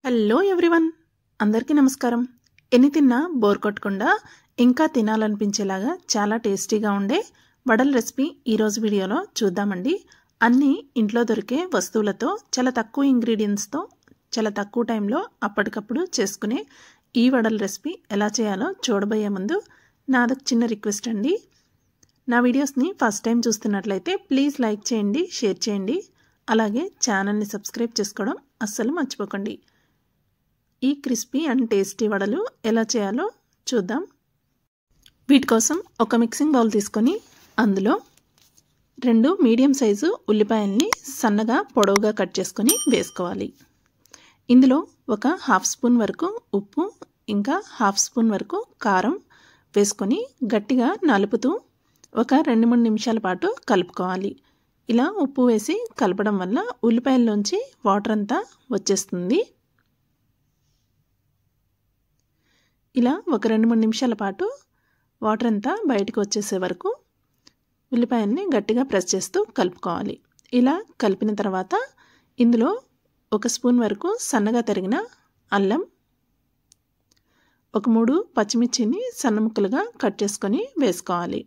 Hello everyone, అందరికీ నమస్కారం. ఎన్ని తిన్నా బోర్ కొట్టకుండా ఇంకా తినాలనిపించేలాగా చాలా టేస్టీగా ఉండే వడల రెసిపీ ఈరోజు వీడియోలో చూద్దామండి. అన్నీ ఇంట్లో దొరికే వస్తువులతో చాలా తక్కువ ఇంగ్రీడియంట్స్తో చాలా తక్కువ టైంలో అప్పటికప్పుడు చేసుకునే ఈ వడల రెసిపీ ఎలా చేయాలో చూడబోయే ముందు నాదొక చిన్న రిక్వెస్ట్ అండి. నా వీడియోస్ని ఫస్ట్ టైం చూస్తున్నట్లయితే ప్లీజ్ లైక్ చేయండి, షేర్ చేయండి, అలాగే ఛానల్ని సబ్స్క్రైబ్ చేసుకోవడం అస్సలు మర్చిపోకండి. ఈ క్రిస్పీ అండ్ టేస్టీ వడలు ఎలా చేయాలో చూద్దాం. వీటి కోసం ఒక మిక్సింగ్ బౌల్ తీసుకొని అందులో 2 మీడియం సైజు ఉల్లిపాయల్ని సన్నగా పొడవుగా కట్ చేసుకొని వేసుకోవాలి. ఇందులో ఒక హాఫ్ స్పూన్ వరకు ఉప్పు, ఇంకా హాఫ్ స్పూన్ వరకు కారం వేసుకొని గట్టిగా నలుపుతూ ఒక 2-3 నిమిషాల పాటు కలుపుకోవాలి. ఇలా ఉప్పు వేసి కలపడం వల్ల ఉల్లిపాయల్లోంచి వాటర్ అంతా వచ్చేస్తుంది. ఇలా ఒక 2-3 నిమిషాల పాటు వాటర్ అంతా బయటకు వచ్చేసే వరకు ఉల్లిపాయల్ని గట్టిగా ప్రెస్ చేస్తూ కలుపుకోవాలి. ఇలా కలిపిన తర్వాత ఇందులో 1 స్పూన్ వరకు సన్నగా తరిగిన అల్లం, ఒక 3 పచ్చిమిర్చిని సన్న ముక్కలుగా కట్ చేసుకొని వేసుకోవాలి.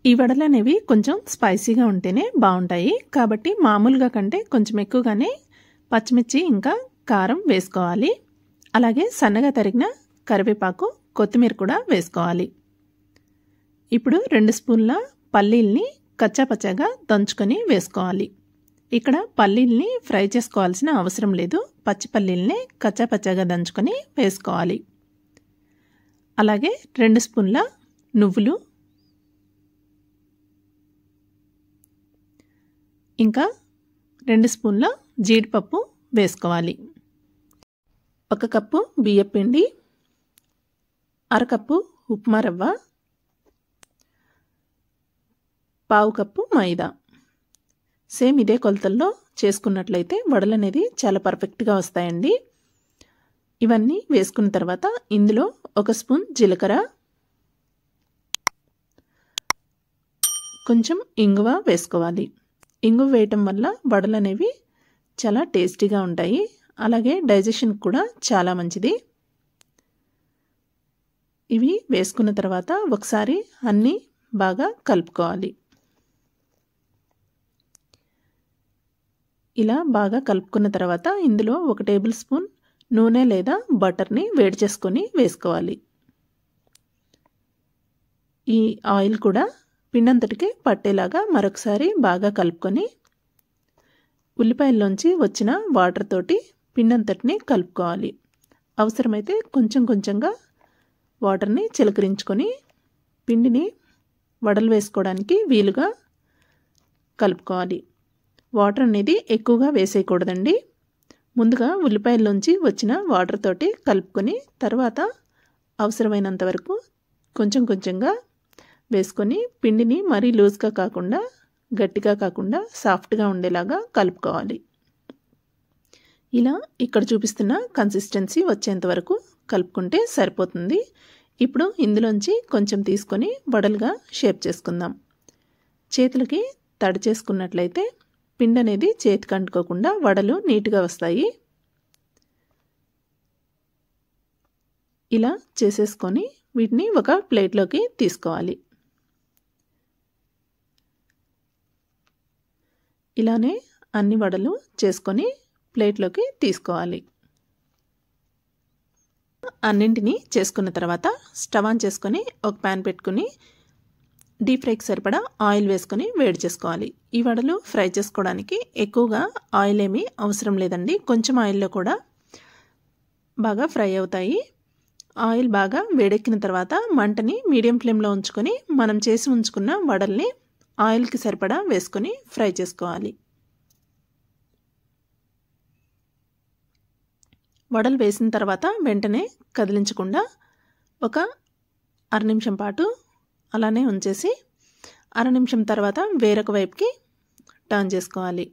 ఈ వడలు అనేవి కొంచెం స్పైసీగా ఉంటేనే బాగుంటాయి కాబట్టి మామూలుగా కంటే కొంచెం ఎక్కువగానే పచ్చిమిర్చి ఇంకా కారం వేసుకోవాలి. అలాగే సన్నగా తరిగిన కరివేపాకు, కొత్తిమీర కూడా వేసుకోవాలి. ఇప్పుడు 2 స్పూన్ల పల్లీల్ని కచ్చాపచ్చాగా దంచుకొని వేసుకోవాలి. ఇక్కడ పల్లీల్ని ఫ్రై చేసుకోవాల్సిన అవసరం లేదు, పచ్చి పల్లీల్ని కచ్చాపచ్చాగా దంచుకొని వేసుకోవాలి. అలాగే 2 స్పూన్ల నువ్వులు, ఇంకా 2 స్పూన్ల జీడిపప్పు వేసుకోవాలి. 1 కప్పు బియ్యం పిండి, 1/2 కప్పు ఉప్మా రవ్వ, 1/2 కప్పు మైదా. సేమ్ ఇదే కొలతల్లో చేసుకున్నట్లయితే వడలు అనేది చాలా పర్ఫెక్ట్గా వస్తాయండి. ఇవన్నీ వేసుకున్న తర్వాత ఇందులో 1 స్పూన్ జీలకర్ర, కొంచెం ఇంగువ వేసుకోవాలి. ఇంగువ వేయటం వల్ల వడలు అనేవి చాలా టేస్టీగా ఉంటాయి, అలాగే డైజెషన్ కూడా చాలా మంచిది. ఇవి వేసుకున్న తర్వాత ఒకసారి అన్నీ బాగా కలుపుకోవాలి. ఇలా బాగా కలుపుకున్న తర్వాత ఇందులో 1 టేబుల్ స్పూన్ నూనె లేదా బటర్ని వేడి చేసుకొని వేసుకోవాలి. ఈ ఆయిల్ కూడా పిండంతటికి పట్టేలాగా మరొకసారి బాగా కలుపుకొని ఉల్లిపాయల్లోంచి వచ్చిన వాటర్ తోటి పిండంతటిని కలుపుకోవాలి. అవసరమైతే కొంచెం కొంచెంగా వాటర్ని చిలకరించుకొని పిండిని వడలు వేసుకోవడానికి వీలుగా కలుపుకోవాలి. వాటర్ అనేది ఎక్కువగా వేసేయకూడదండి. ముందుగా ఉల్లిపాయల్లోంచి వచ్చిన వాటర్ తోటి కలుపుకొని తర్వాత అవసరమైనంత వరకు కొంచెం కొంచెంగా వేసుకొని పిండిని మరీ లూజ్గా కాకుండా గట్టిగా కాకుండా సాఫ్ట్గా ఉండేలాగా కలుపుకోవాలి. ఇలా ఇక్కడ చూపిస్తున్న కన్సిస్టెన్సీ వచ్చేంత వరకు కలుపుకుంటే సరిపోతుంది. ఇప్పుడు ఇందులోంచి కొంచెం తీసుకొని వడలుగా షేప్ చేసుకుందాం. చేతులకి తడి చేసుకున్నట్లయితే పిండి అనేది చేతికి అంటుకోకుండా వడలు నీట్గా వస్తాయి. ఇలా చేసేసుకొని వీటిని ఒక ప్లేట్లోకి తీసుకోవాలి. ఇలానే అన్ని వడలు చేసుకొని ప్లేట్లోకి తీసుకోవాలి. అన్నింటినీ చేసుకున్న తర్వాత స్టవ్ ఆన్ చేసుకొని ఒక ప్యాన్ పెట్టుకుని డీప్ ఫ్రైకి సరిపడా ఆయిల్ వేసుకొని వేడి చేసుకోవాలి. ఈ వడలు ఫ్రై చేసుకోవడానికి ఎక్కువగా ఆయిల్ ఏమీ అవసరం లేదండి, కొంచెం ఆయిల్లో కూడా బాగా ఫ్రై అవుతాయి. ఆయిల్ బాగా వేడెక్కిన తర్వాత మంటని మీడియం ఫ్లేమ్లో ఉంచుకొని మనం చేసి ఉంచుకున్న వడల్ని ఆయిల్కి సరిపడా వేసుకొని ఫ్రై చేసుకోవాలి. వడలు వేసిన తర్వాత వెంటనే కదిలించకుండా ఒక 1/2 నిమిషం పాటు అలానే ఉంచేసి 1/2 నిమిషం తర్వాత వేరొక వైపుకి టర్న్ చేసుకోవాలి.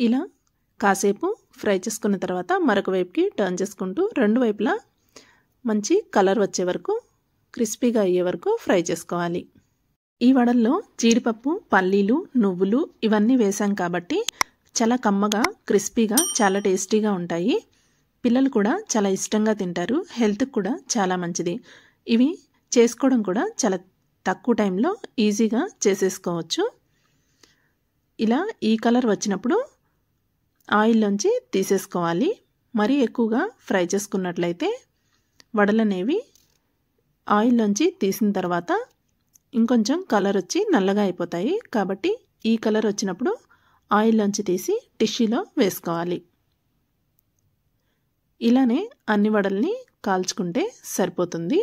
ఇలా కాసేపు ఫ్రై చేసుకున్న తర్వాత మరొక వైపుకి టర్న్ చేసుకుంటూ 2 వైపులా మంచి కలర్ వచ్చే వరకు క్రిస్పీగా అయ్యే వరకు ఫ్రై చేసుకోవాలి. ఈ వడల్లో జీడిపప్పు, పల్లీలు, నువ్వులు ఇవన్నీ వేసాం కాబట్టి చాలా కమ్మగా, క్రిస్పీగా, చాలా టేస్టీగా ఉంటాయి. పిల్లలు కూడా చాలా ఇష్టంగా తింటారు. హెల్త్కి కూడా చాలా మంచిది. ఇవి చేసుకోవడం కూడా చాలా తక్కువ టైంలో ఈజీగా చేసేసుకోవచ్చు. ఇలా ఈ కలర్ వచ్చినప్పుడు ఆయిల్లోంచి తీసేసుకోవాలి. మరీ ఎక్కువగా ఫ్రై చేసుకున్నట్లయితే వడలు అనేవి ఆయిల్లోంచి తీసిన తర్వాత ఇంకొంచెం కలర్ వచ్చి నల్లగా అయిపోతాయి. కాబట్టి ఈ కలర్ వచ్చినప్పుడు ఆయిల్లోంచి తీసి టిష్యూలో వేసుకోవాలి. ఇలానే అన్ని వడల్ని కాల్చుకుంటే సరిపోతుంది.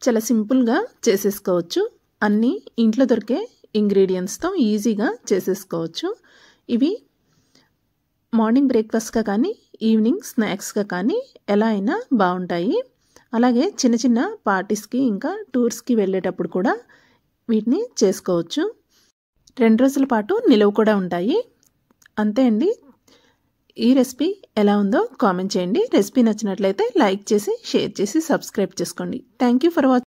చాలా సింపుల్గా చేసేసుకోవచ్చు. అన్నీ ఇంట్లో దొరికే ఇంగ్రీడియంట్స్తో ఈజీగా చేసేసుకోవచ్చు. ఇవి మార్నింగ్ బ్రేక్ఫాస్ట్గా కానీ ఈవినింగ్ స్నాక్స్గా కానీ ఎలా అయినా బాగుంటాయి. అలాగే చిన్న చిన్న పార్టీస్కి ఇంకా టూర్స్కి వెళ్ళేటప్పుడు కూడా వీటిని చేసుకోవచ్చు. 2 రోజుల పాటు నిలువ కూడా ఉంటాయి. అంతే అండి. ఈ రెసిపీ ఎలా ఉందో కామెంట్ చేయండి. రెసిపీ నచ్చినట్లయితే లైక్ చేసి, షేర్ చేసి, సబ్స్క్రైబ్ చేసుకోండి. Thank you for watching.